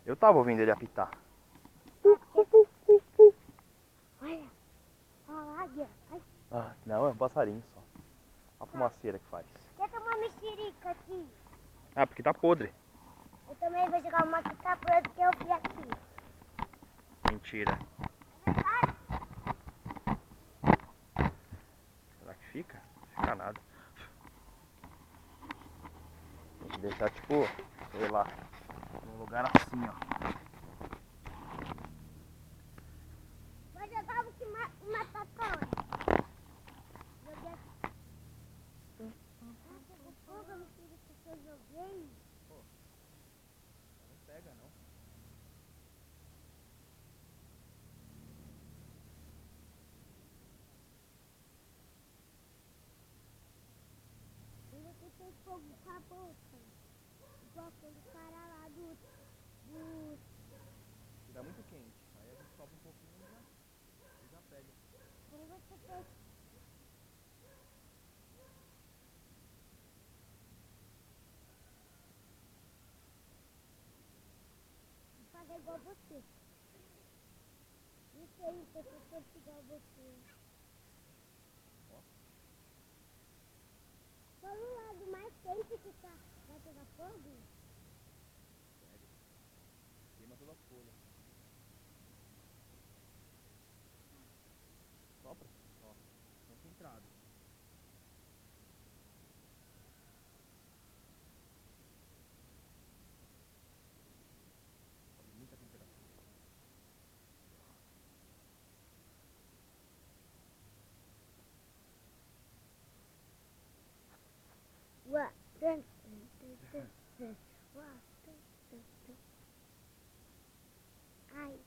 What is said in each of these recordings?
Eu tava ouvindo ele apitar. Olha, a águia. Ai, Ah, não, é um passarinho só. A fumaceira que faz. quer tomar mexerica aqui? Ah, porque tá podre. Eu também vou jogar uma que tá pronta que eu vi aqui. Mentira. É verdade? Será que fica? Não fica nada. Tem que deixar tipo, sei lá, num lugar assim, ó. Vou jogar uma pacola. Joguei aqui. Ah, pegou fogo a mexerica que eu joguei. Não pega não. Ainda que tem fogo com a boca. Igual aquele cara lá do E tá muito quente. Aí a gente sobe um pouquinho e já pega. como você fez. Vou fazer igual você. Isso aí, que eu tô igual você. Ó. Só no lado mais quente que tá, vai pegar fogo? Pega. Queima todas as folhas. Sopra. Ó. Concentrado. Sobe muita temperatura. Ué, ai.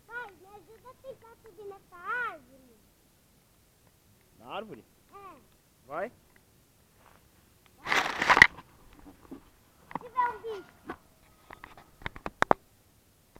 Pai, me ajuda a tentar subir nessa árvore. Na árvore? É. Vai.